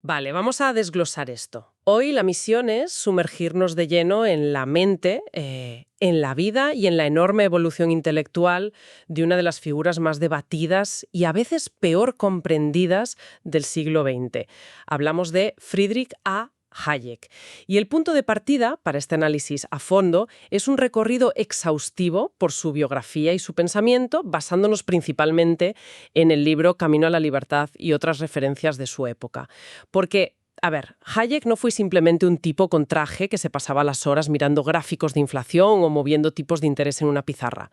Vale, vamos a desglosar esto. Hoy la misión es sumergirnos de lleno en la mente, en la vida y en la enorme evolución intelectual de una de las figuras más debatidas y a veces peor comprendidas del siglo XX. Hablamos de Friedrich A. Hayek. Y el punto de partida para este análisis a fondo es un recorrido exhaustivo por su biografía y su pensamiento, basándonos principalmente en el libro Camino a la Libertad y otras referencias de su época. Porque, a ver, Hayek no fue simplemente un tipo con traje que se pasaba las horas mirando gráficos de inflación o moviendo tipos de interés en una pizarra.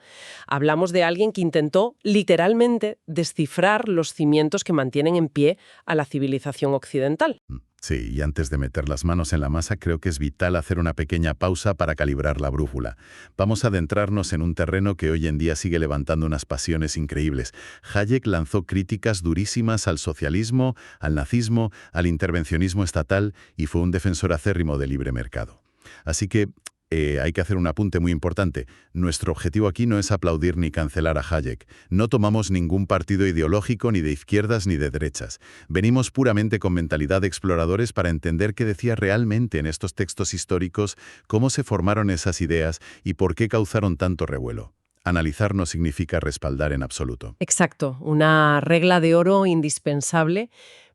Hablamos de alguien que intentó literalmente descifrar los cimientos que mantienen en pie a la civilización occidental. Sí, y antes de meter las manos en la masa, creo que es vital hacer una pequeña pausa para calibrar la brújula. Vamos a adentrarnos en un terreno que hoy en día sigue levantando unas pasiones increíbles. Hayek lanzó críticas durísimas al socialismo, al nazismo, al intervencionismo estatal y fue un defensor acérrimo del libre mercado. Así que hay que hacer un apunte muy importante. Nuestro objetivo aquí no es aplaudir ni cancelar a Hayek. No tomamos ningún partido ideológico ni de izquierdas ni de derechas. Venimos puramente con mentalidad de exploradores para entender qué decía realmente en estos textos históricos, cómo se formaron esas ideas y por qué causaron tanto revuelo. Analizar no significa respaldar en absoluto. Exacto, una regla de oro indispensable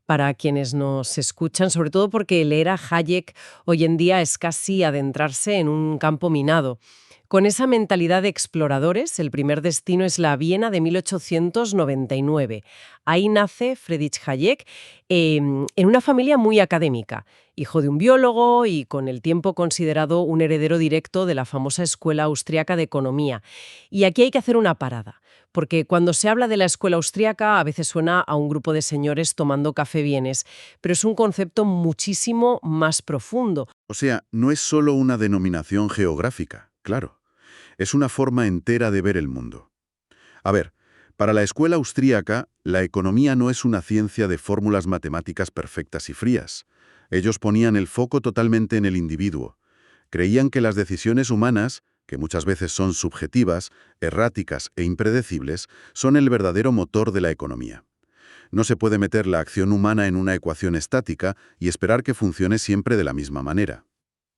para quienes nos escuchan, sobre todo porque leer a Hayek hoy en día es casi adentrarse en un campo minado. Con esa mentalidad de exploradores, el primer destino es la Viena de 1899. Ahí nace Friedrich Hayek en una familia muy académica, hijo de un biólogo y con el tiempo considerado un heredero directo de la famosa Escuela Austriaca de Economía. Y aquí hay que hacer una parada, porque cuando se habla de la escuela austriaca a veces suena a un grupo de señores tomando café bienes, pero es un concepto muchísimo más profundo. O sea, no es solo una denominación geográfica, claro. Es una forma entera de ver el mundo. A ver, para la escuela austríaca, la economía no es una ciencia de fórmulas matemáticas perfectas y frías. Ellos ponían el foco totalmente en el individuo. Creían que las decisiones humanas, que muchas veces son subjetivas, erráticas e impredecibles, son el verdadero motor de la economía. No se puede meter la acción humana en una ecuación estática y esperar que funcione siempre de la misma manera.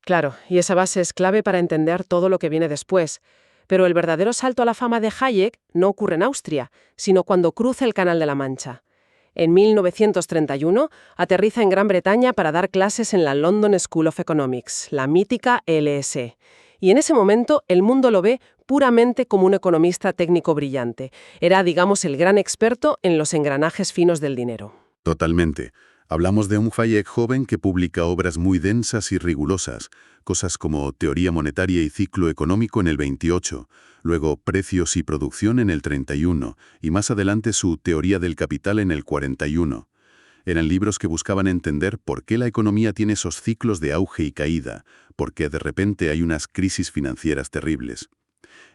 Claro, y esa base es clave para entender todo lo que viene después. Pero el verdadero salto a la fama de Hayek no ocurre en Austria, sino cuando cruza el Canal de la Mancha. En 1931 aterriza en Gran Bretaña para dar clases en la London School of Economics, la mítica LSE. Y en ese momento el mundo lo ve puramente como un economista técnico brillante. Era, digamos, el gran experto en los engranajes finos del dinero. Totalmente. Hablamos de un Hayek joven que publica obras muy densas y rigurosas, cosas como Teoría monetaria y ciclo económico en el 28, luego Precios y producción en el 31, y más adelante su Teoría del capital en el 41. Eran libros que buscaban entender por qué la economía tiene esos ciclos de auge y caída, por qué de repente hay unas crisis financieras terribles.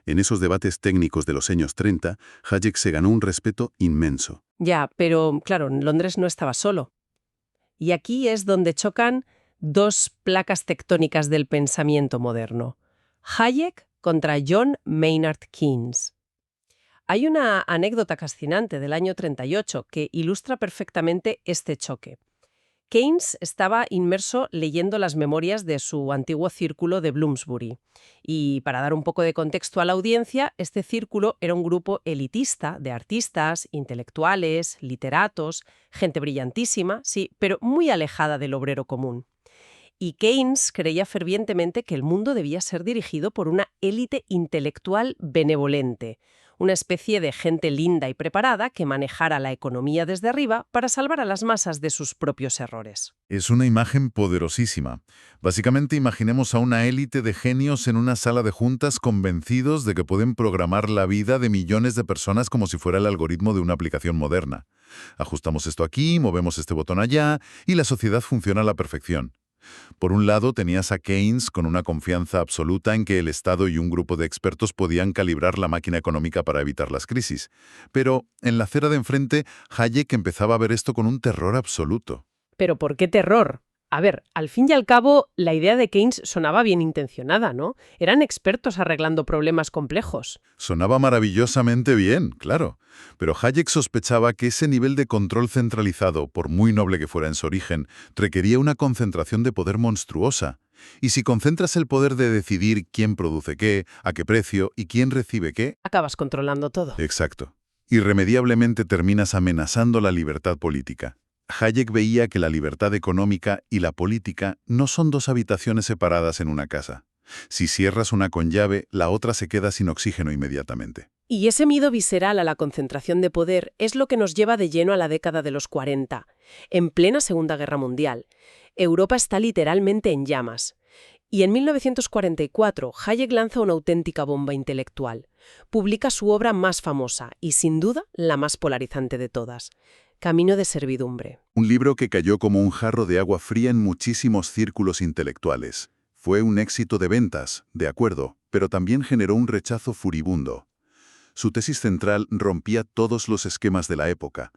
En esos debates técnicos de los años 30, Hayek se ganó un respeto inmenso. Ya, pero claro, Londres no estaba solo. Y aquí es donde chocan dos placas tectónicas del pensamiento moderno. Hayek contra John Maynard Keynes. Hay una anécdota fascinante del año 38 que ilustra perfectamente este choque. Keynes estaba inmerso leyendo las memorias de su antiguo círculo de Bloomsbury. Y para dar un poco de contexto a la audiencia, este círculo era un grupo elitista de artistas, intelectuales, literatos, gente brillantísima, sí, pero muy alejada del obrero común. Y Keynes creía fervientemente que el mundo debía ser dirigido por una élite intelectual benevolente, una especie de gente linda y preparada que manejara la economía desde arriba para salvar a las masas de sus propios errores. Es una imagen poderosísima. Básicamente imaginemos a una élite de genios en una sala de juntas convencidos de que pueden programar la vida de millones de personas como si fuera el algoritmo de una aplicación moderna. Ajustamos esto aquí, movemos este botón allá y la sociedad funciona a la perfección. Por un lado, tenías a Keynes con una confianza absoluta en que el Estado y un grupo de expertos podían calibrar la máquina económica para evitar las crisis. Pero en la acera de enfrente, Hayek empezaba a ver esto con un terror absoluto. ¿Pero por qué terror? A ver, al fin y al cabo, la idea de Keynes sonaba bien intencionada, ¿no? Eran expertos arreglando problemas complejos. Sonaba maravillosamente bien, claro. Pero Hayek sospechaba que ese nivel de control centralizado, por muy noble que fuera en su origen, requería una concentración de poder monstruosa. Y si concentras el poder de decidir quién produce qué, a qué precio y quién recibe qué, Acabas controlando todo. exacto, irremediablemente terminas amenazando la libertad política. Hayek veía que la libertad económica y la política no son dos habitaciones separadas en una casa. Si cierras una con llave, la otra se queda sin oxígeno inmediatamente. Y ese miedo visceral a la concentración de poder es lo que nos lleva de lleno a la década de los 40. En plena Segunda Guerra Mundial, Europa está literalmente en llamas. Y en 1944, Hayek lanza una auténtica bomba intelectual. Publica su obra más famosa y, sin duda, la más polarizante de todas, Camino de servidumbre. Un libro que cayó como un jarro de agua fría en muchísimos círculos intelectuales. Fue un éxito de ventas, de acuerdo, pero también generó un rechazo furibundo. Su tesis central rompía todos los esquemas de la época.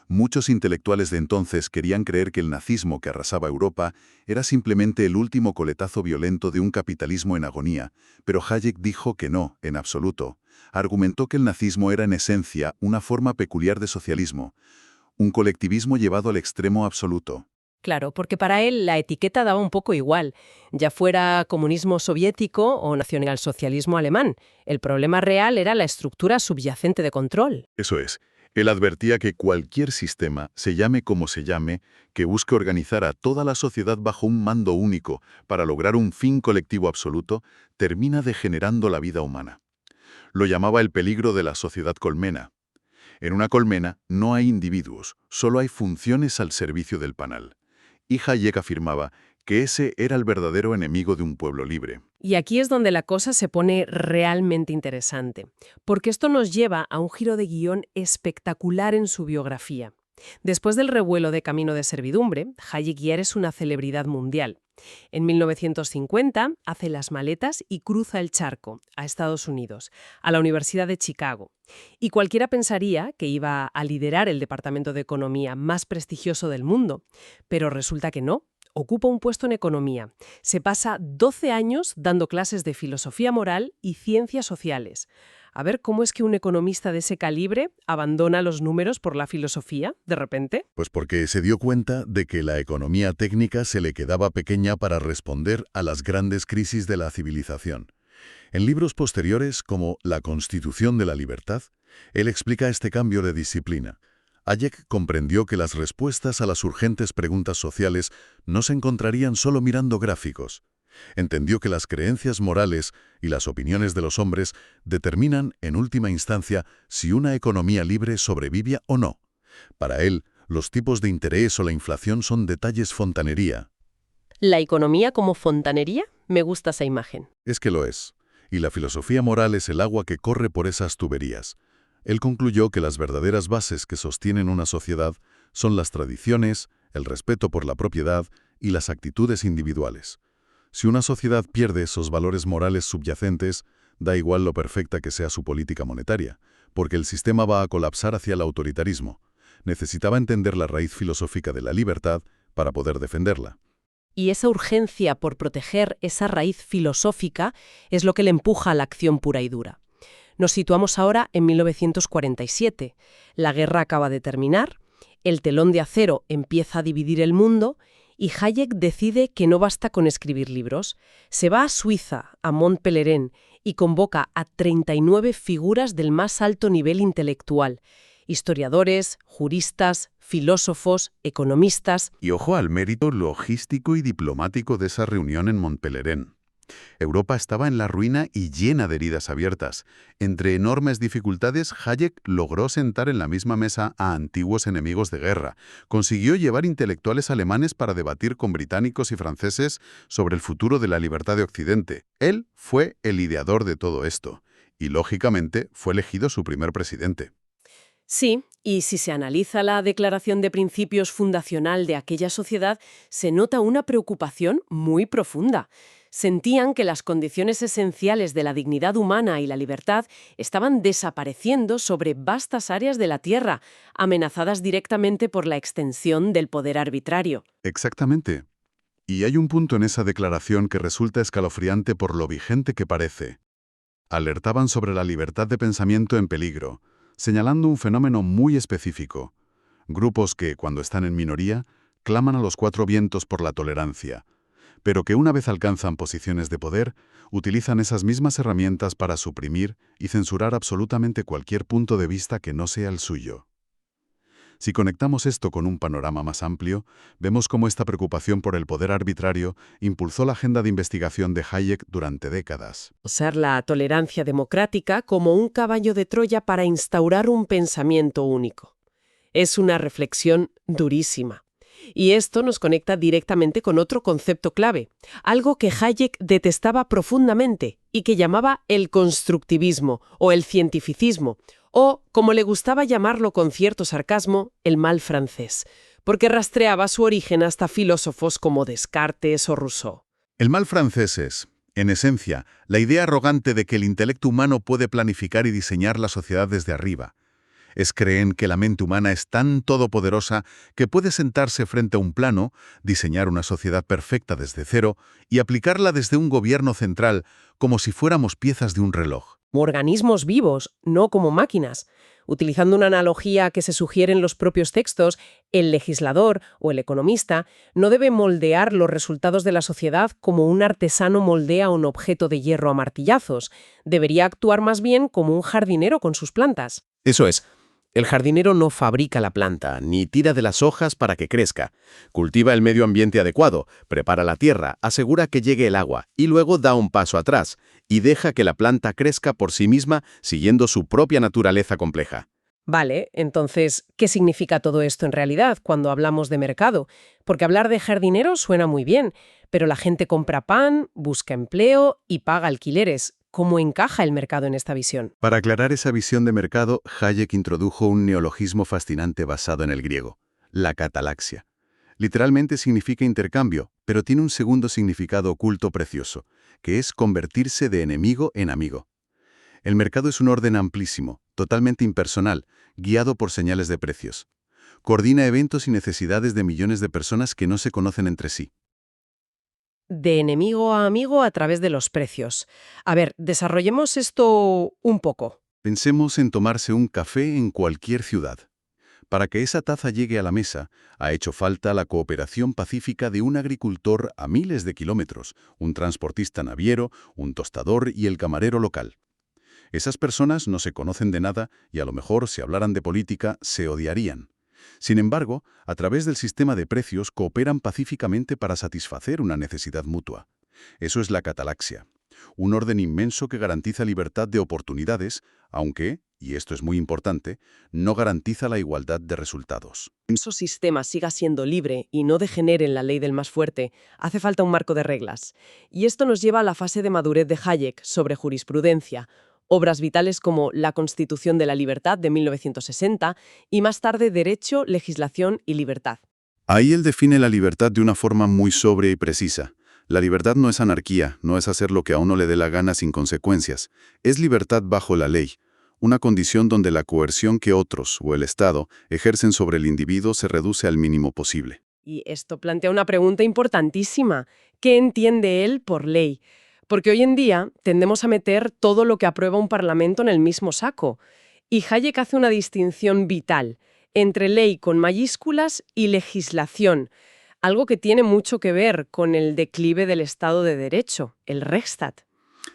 Muchos intelectuales de entonces querían creer que el nazismo que arrasaba Europa era simplemente el último coletazo violento de un capitalismo en agonía, pero Hayek dijo que no, en absoluto. Argumentó que el nazismo era en esencia una forma peculiar de socialismo, un colectivismo llevado al extremo absoluto. Claro, porque para él la etiqueta daba un poco igual, ya fuera comunismo soviético o nacionalsocialismo alemán. El problema real era la estructura subyacente de control. Eso es. Él advertía que cualquier sistema, se llame como se llame, que busque organizar a toda la sociedad bajo un mando único para lograr un fin colectivo absoluto, termina degenerando la vida humana. Lo llamaba el peligro de la sociedad colmena. En una colmena no hay individuos, solo hay funciones al servicio del panal. Y Hayek afirmaba que ese era el verdadero enemigo de un pueblo libre. Y aquí es donde la cosa se pone realmente interesante, porque esto nos lleva a un giro de guión espectacular en su biografía. Después del revuelo de Camino de servidumbre, Hayek ya es una celebridad mundial. En 1950 hace las maletas y cruza el charco a Estados Unidos, a la Universidad de Chicago. Y cualquiera pensaría que iba a liderar el departamento de economía más prestigioso del mundo, pero resulta que no. Ocupa un puesto en economía. Se pasa 12 años dando clases de filosofía moral y ciencias sociales. A ver, ¿cómo es que un economista de ese calibre abandona los números por la filosofía, de repente? Pues porque se dio cuenta de que la economía técnica se le quedaba pequeña para responder a las grandes crisis de la civilización. En libros posteriores, como La Constitución de la Libertad, él explica este cambio de disciplina. Hayek comprendió que las respuestas a las urgentes preguntas sociales no se encontrarían solo mirando gráficos. Entendió que las creencias morales y las opiniones de los hombres determinan, en última instancia, si una economía libre sobrevive o no. Para él, los tipos de interés o la inflación son detalles fontanería. ¿La economía como fontanería? Me gusta esa imagen. Es que lo es. Y la filosofía moral es el agua que corre por esas tuberías. Él concluyó que las verdaderas bases que sostienen una sociedad son las tradiciones, el respeto por la propiedad y las actitudes individuales. Si una sociedad pierde esos valores morales subyacentes, da igual lo perfecta que sea su política monetaria, porque el sistema va a colapsar hacia el autoritarismo. Necesitaba entender la raíz filosófica de la libertad para poder defenderla. Y esa urgencia por proteger esa raíz filosófica es lo que le empuja a la acción pura y dura. Nos situamos ahora en 1947. La guerra acaba de terminar, el telón de acero empieza a dividir el mundo y Hayek decide que no basta con escribir libros. Se va a Suiza, a Mont Pelerin, y convoca a 39 figuras del más alto nivel intelectual. Historiadores, juristas, filósofos, economistas. Y ojo al mérito logístico y diplomático de esa reunión en Mont Pelerin. Europa estaba en la ruina y llena de heridas abiertas. Entre enormes dificultades, Hayek logró sentar en la misma mesa a antiguos enemigos de guerra. Consiguió llevar intelectuales alemanes para debatir con británicos y franceses sobre el futuro de la libertad de Occidente. Él fue el ideador de todo esto. Y, lógicamente, fue elegido su primer presidente. Sí, y si se analiza la declaración de principios fundacional de aquella sociedad, se nota una preocupación muy profunda. Sentían que las condiciones esenciales de la dignidad humana y la libertad estaban desapareciendo sobre vastas áreas de la Tierra, amenazadas directamente por la extensión del poder arbitrario. Exactamente. Y hay un punto en esa declaración que resulta escalofriante por lo vigente que parece. Alertaban sobre la libertad de pensamiento en peligro, señalando un fenómeno muy específico. Grupos que, cuando están en minoría, claman a los cuatro vientos por la tolerancia, pero que una vez alcanzan posiciones de poder, utilizan esas mismas herramientas para suprimir y censurar absolutamente cualquier punto de vista que no sea el suyo. Si conectamos esto con un panorama más amplio, vemos cómo esta preocupación por el poder arbitrario impulsó la agenda de investigación de Hayek durante décadas. Usar la tolerancia democrática como un caballo de Troya para instaurar un pensamiento único. Es una reflexión durísima. Y esto nos conecta directamente con otro concepto clave, algo que Hayek detestaba profundamente y que llamaba el constructivismo o el cientificismo, o, como le gustaba llamarlo con cierto sarcasmo, el mal francés, porque rastreaba su origen hasta filósofos como Descartes o Rousseau. El mal francés es, en esencia, la idea arrogante de que el intelecto humano puede planificar y diseñar la sociedad desde arriba. Creen que la mente humana es tan todopoderosa que puede sentarse frente a un plano, diseñar una sociedad perfecta desde cero y aplicarla desde un gobierno central como si fuéramos piezas de un reloj. Como organismos vivos, no como máquinas. Utilizando una analogía que se sugiere en los propios textos, el legislador o el economista no debe moldear los resultados de la sociedad como un artesano moldea un objeto de hierro a martillazos. Debería actuar más bien como un jardinero con sus plantas. Eso es. El jardinero no fabrica la planta, ni tira de las hojas para que crezca. Cultiva el medio ambiente adecuado, prepara la tierra, asegura que llegue el agua y luego da un paso atrás y deja que la planta crezca por sí misma siguiendo su propia naturaleza compleja. Vale, entonces, ¿qué significa todo esto en realidad cuando hablamos de mercado? Porque hablar de jardinero suena muy bien, pero la gente compra pan, busca empleo y paga alquileres. ¿Cómo encaja el mercado en esta visión? Para aclarar esa visión de mercado, Hayek introdujo un neologismo fascinante basado en el griego, la catalaxia. Literalmente significa intercambio, pero tiene un segundo significado oculto precioso, que es convertirse de enemigo en amigo. El mercado es un orden amplísimo, totalmente impersonal, guiado por señales de precios. Coordina eventos y necesidades de millones de personas que no se conocen entre sí. De enemigo a amigo a través de los precios. A ver, desarrollemos esto un poco. Pensemos en tomarse un café en cualquier ciudad. Para que esa taza llegue a la mesa, ha hecho falta la cooperación pacífica de un agricultor a miles de kilómetros, un transportista naviero, un tostador y el camarero local. Esas personas no se conocen de nada y a lo mejor, si hablaran de política, se odiarían. Sin embargo, a través del sistema de precios cooperan pacíficamente para satisfacer una necesidad mutua. Eso es la catalaxia, un orden inmenso que garantiza libertad de oportunidades, aunque, y esto es muy importante, no garantiza la igualdad de resultados. Esos sistemas siga siendo libre y no degenere en la ley del más fuerte, hace falta un marco de reglas. Y esto nos lleva a la fase de madurez de Hayek sobre jurisprudencia, obras vitales como La Constitución de la Libertad de 1960 y más tarde Derecho, Legislación y Libertad. Ahí él define la libertad de una forma muy sobria y precisa. La libertad no es anarquía, no es hacer lo que a uno le dé la gana sin consecuencias. Es libertad bajo la ley, una condición donde la coerción que otros o el Estado ejercen sobre el individuo se reduce al mínimo posible. Y esto plantea una pregunta importantísima. ¿Qué entiende él por ley? Porque hoy en día tendemos a meter todo lo que aprueba un parlamento en el mismo saco. Y Hayek hace una distinción vital entre ley con mayúsculas y legislación, algo que tiene mucho que ver con el declive del Estado de Derecho, el Rechtsstaat.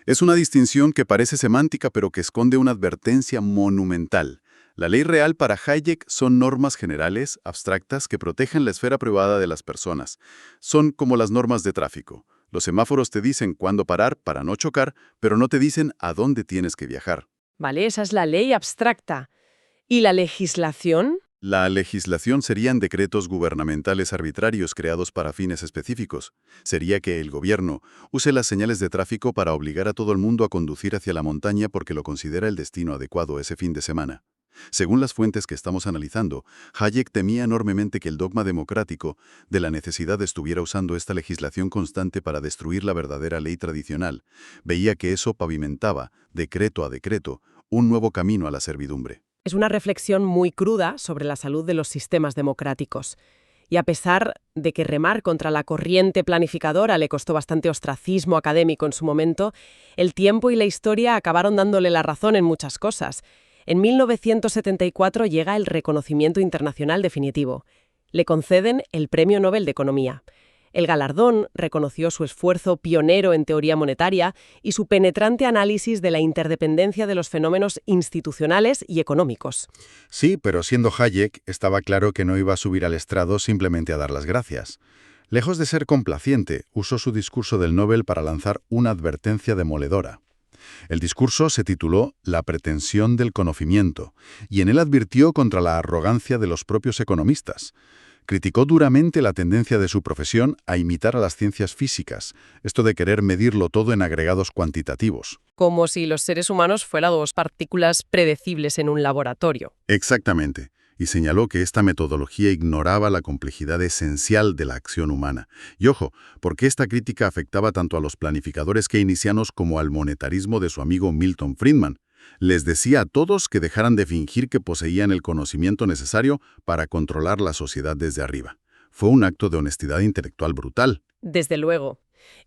Es una distinción que parece semántica pero que esconde una advertencia monumental. La ley real para Hayek son normas generales, abstractas, que protegen la esfera privada de las personas. Son como las normas de tráfico. Los semáforos te dicen cuándo parar para no chocar, pero no te dicen a dónde tienes que viajar. Vale, esa es la ley abstracta. ¿Y la legislación? La legislación serían decretos gubernamentales arbitrarios creados para fines específicos. Sería que el gobierno use las señales de tráfico para obligar a todo el mundo a conducir hacia la montaña porque lo considera el destino adecuado ese fin de semana. Según las fuentes que estamos analizando, Hayek temía enormemente que el dogma democrático de la necesidad estuviera usando esta legislación constante para destruir la verdadera ley tradicional. Veía que eso pavimentaba, decreto a decreto, un nuevo camino a la servidumbre. Es una reflexión muy cruda sobre la salud de los sistemas democráticos. Y a pesar de que remar contra la corriente planificadora le costó bastante ostracismo académico en su momento, el tiempo y la historia acabaron dándole la razón en muchas cosas. En 1974 llega el reconocimiento internacional definitivo. Le conceden el Premio Nobel de Economía. El galardón reconoció su esfuerzo pionero en teoría monetaria y su penetrante análisis de la interdependencia de los fenómenos institucionales y económicos. Sí, pero siendo Hayek, estaba claro que no iba a subir al estrado simplemente a dar las gracias. Lejos de ser complaciente, usó su discurso del Nobel para lanzar una advertencia demoledora. El discurso se tituló La pretensión del conocimiento, y en él advirtió contra la arrogancia de los propios economistas. Criticó duramente la tendencia de su profesión a imitar a las ciencias físicas, esto de querer medirlo todo en agregados cuantitativos. Como si los seres humanos fuéramos partículas predecibles en un laboratorio. Exactamente, y señaló que esta metodología ignoraba la complejidad esencial de la acción humana. Y ojo, porque esta crítica afectaba tanto a los planificadores keynesianos como al monetarismo de su amigo Milton Friedman. Les decía a todos que dejaran de fingir que poseían el conocimiento necesario para controlar la sociedad desde arriba. Fue un acto de honestidad intelectual brutal. Desde luego.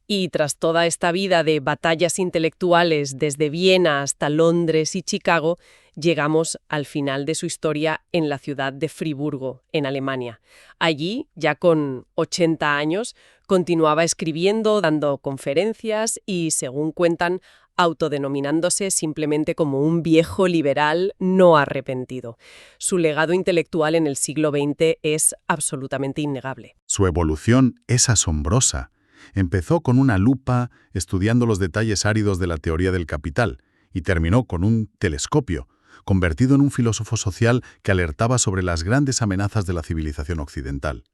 Y tras toda esta vida de batallas intelectuales desde Viena hasta Londres y Chicago, llegamos al final de su historia en la ciudad de Friburgo, en Alemania. Allí, ya con 80 años, continuaba escribiendo, dando conferencias y, según cuentan, autodenominándose simplemente como un viejo liberal no arrepentido. Su legado intelectual en el siglo XX es absolutamente innegable. Su evolución es asombrosa. Empezó con una lupa estudiando los detalles áridos de la teoría del capital y terminó con un telescopio, convertido en un filósofo social que alertaba sobre las grandes amenazas de la civilización occidental.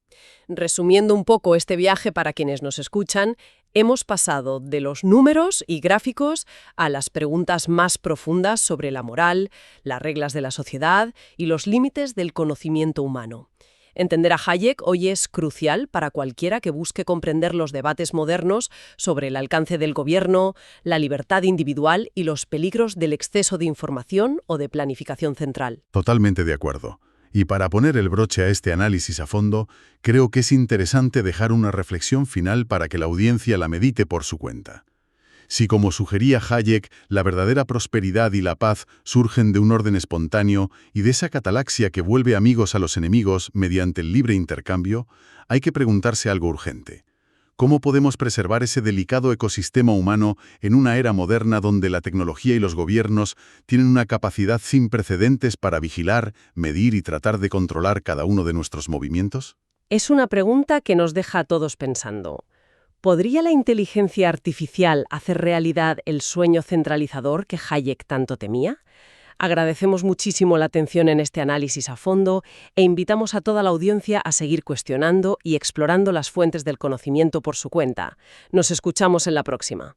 Resumiendo un poco este viaje para quienes nos escuchan, hemos pasado de los números y gráficos a las preguntas más profundas sobre la moral, las reglas de la sociedad y los límites del conocimiento humano. Entender a Hayek hoy es crucial para cualquiera que busque comprender los debates modernos sobre el alcance del gobierno, la libertad individual y los peligros del exceso de información o de planificación central. Totalmente de acuerdo. Y para poner el broche a este análisis a fondo, creo que es interesante dejar una reflexión final para que la audiencia la medite por su cuenta. Si, como sugería Hayek, la verdadera prosperidad y la paz surgen de un orden espontáneo y de esa catalaxia que vuelve amigos a los enemigos mediante el libre intercambio, hay que preguntarse algo urgente. ¿Cómo podemos preservar ese delicado ecosistema humano en una era moderna donde la tecnología y los gobiernos tienen una capacidad sin precedentes para vigilar, medir y tratar de controlar cada uno de nuestros movimientos? Es una pregunta que nos deja a todos pensando. ¿Podría la inteligencia artificial hacer realidad el sueño centralizador que Hayek tanto temía? Agradecemos muchísimo la atención en este análisis a fondo e invitamos a toda la audiencia a seguir cuestionando y explorando las fuentes del conocimiento por su cuenta. Nos escuchamos en la próxima.